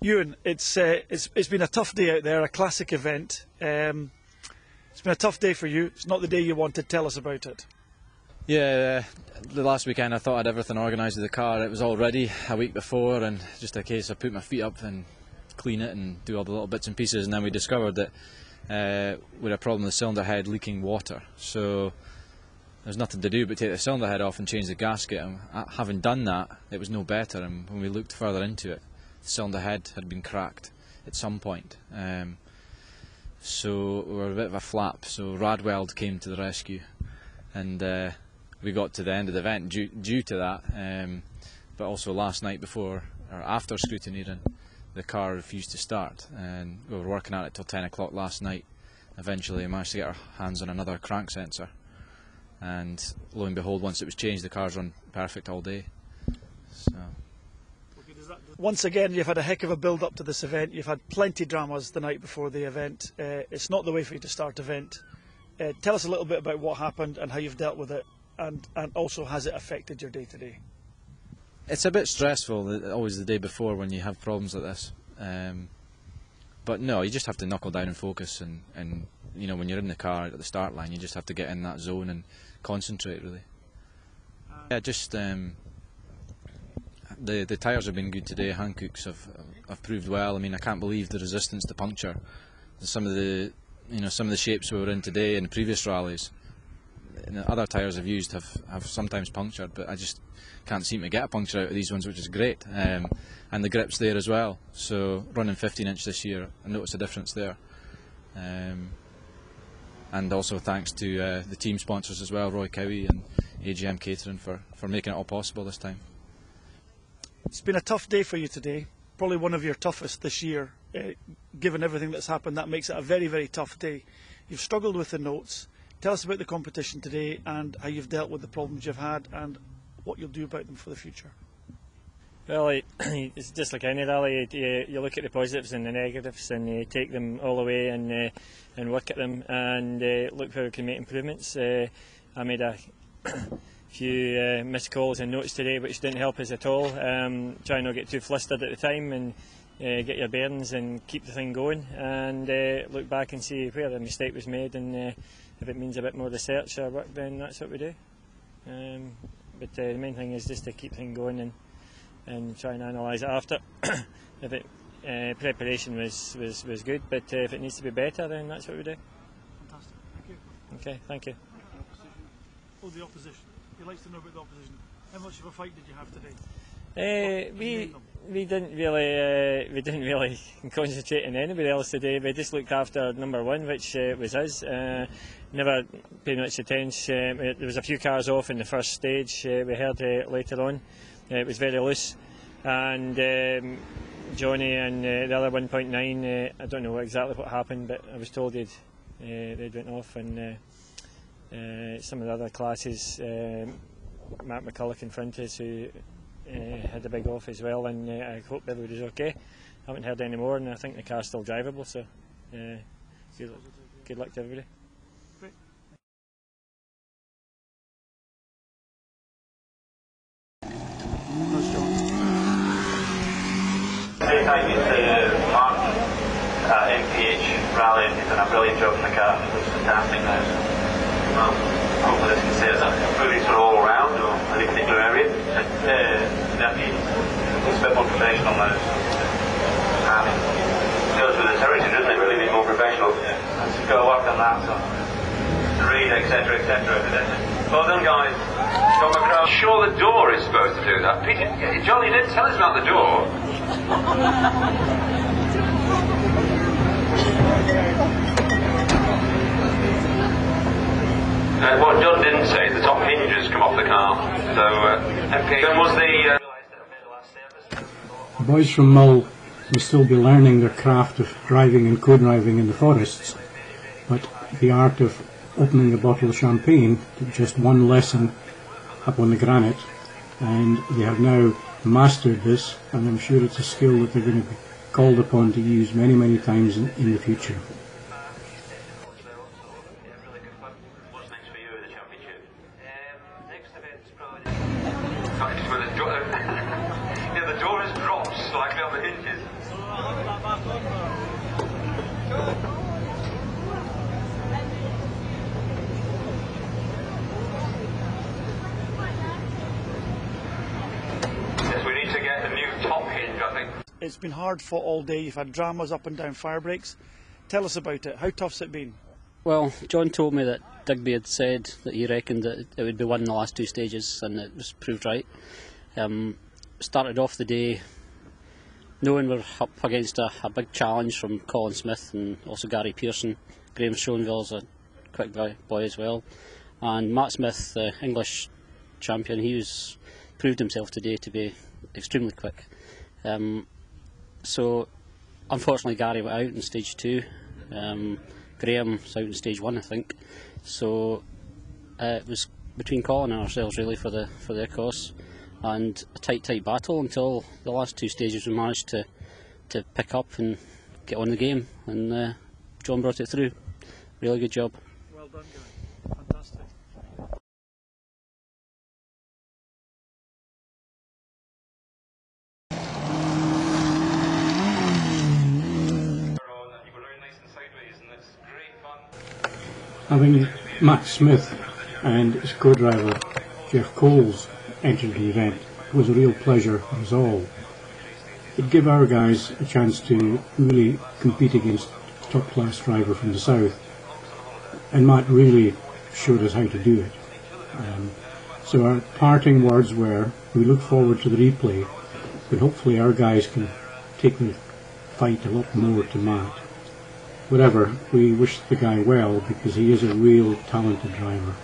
Ewan, it's been a tough day out there, a classic event. It's been a tough day for you. It's not the day you wanted. Tell us about it. Yeah, the last weekend I thought I had everything organised with the car. It was all ready a week before, and just a case of put my feet up and clean it and do all the little bits and pieces. And then we discovered that we had a problem with the cylinder head leaking water. So there's nothing to do but take the cylinder head off and change the gasket. And having done that, it was no better. And when we looked further into it, the cylinder head had been cracked at some point. So we were a bit of a flap. So Radweld came to the rescue, and we got to the end of the event due to that. But also last night before or after scrutineering, the car refused to start, and we were working at it till 10 o'clock last night. Eventually we managed to get our hands on another crank sensor, and lo and behold, once it was changed, the car's run perfect all day. So. Once again, you've had a heck of a build up to this event. You've had plenty of dramas the night before the event. It's not the way for you to start an event. Tell us a little bit about what happened and how you've dealt with it, and also has it affected your day to day? It's a bit stressful always the day before when you have problems like this, but no, you just have to knuckle down and focus, and you know, when you're in the car at the start line, you just have to get in that zone and concentrate really. Yeah, just the tyres have been good today. Hancooks have proved well. I mean, I can't believe the resistance to puncture. Some of the shapes we were in today in the previous rallies, and the other tyres I've used have sometimes punctured, but I just can't seem to get a puncture out of these ones, which is great. And the grip's there as well. So running 15-inch this year, I noticed a difference there. And also thanks to the team sponsors as well, Roy Cowie and AGM Catering for making it all possible this time. It's been a tough day for you today, probably one of your toughest this year. Given everything that's happened, that makes it a very, very tough day. You've struggled with the notes. Tell us about the competition today and how you've dealt with the problems you've had and what you'll do about them for the future. Well, it's just like any rally. You look at the positives and the negatives, and you take them all away and work at them and look where we can make improvements. I made a few missed calls and notes today, which didn't help us at all. Try not to get too flustered at the time and get your bearings and keep the thing going, and look back and see where the mistake was made, and if it means a bit more research or work, then that's what we do. But the main thing is just to keep things going and try and analyse it after. If it preparation was good, but if it needs to be better, then that's what we do. Fantastic. Thank you. Okay, thank you. Oh, the opposition. He likes to know about the opposition. How much of a fight did you have today? We didn't really concentrate on anybody else today. We just looked after number one, which was us. Never paid much attention. There was a few cars off in the first stage. We heard later on. It was very loose, and Johnny and the other 1.9. I don't know exactly what happened, but I was told they'd went off, and some of the other classes. Mark McCulloch in front of us, who had a big off as well, and I hope everybody's okay. I haven't heard any more, and I think the car's still drivable, so good luck to everybody. Thank you to Martin at MPH Rally. He's done a brilliant job in the car. It looks fantastic now. Well, hopefully this can say it's improving sort of all around, or any particular area. Definitely looks a bit more professional now. And it goes with the territory, doesn't it? Really be more professional. Let's go work on that. So read, etc., etc. Well done, guys. Sure, the door is supposed to do that. Peter, John, you didn't tell us about the door. What John didn't say is the top hinges come off the car. So, okay, then was the boys from Mull will still be learning their craft of driving and co-driving in the forests, but the art of opening a bottle of champagne took just one lesson up on the granite, and they have now mastered this, and I'm sure it's a skill that they're going to be called upon to use many, many times in the future. The door has dropped slightly on the hinges. it's been hard fought all day. You've had dramas up and down fire breaks. Tell us about it. How tough's it been? Well, John told me that Digby had said that he reckoned that it would be won in the last 2 stages, and it was proved right. Started off the day knowing we're up against a big challenge from Colin Smith and also Gary Pearson. Graham Schoenville's a quick boy as well. And Matt Smith, the English champion, he's proved himself today to be extremely quick. So unfortunately Gary went out in stage 2. Graham's out in stage 1, I think. So it was between Colin and ourselves really for the Ecosse, and a tight battle until the last 2 stages. We managed to pick up and get on the game, and John brought it through. Really good job. Well done, Gary. Fantastic. Having Matt Smith and his co-driver Jeff Coles entered the event was a real pleasure for us all. It gave our guys a chance to really compete against a top-class driver from the south, and Matt really showed us how to do it. So our parting words were, we look forward to the replay, but hopefully our guys can take the fight a lot more to Matt. Whatever, we wish the guy well because he is a real talented driver.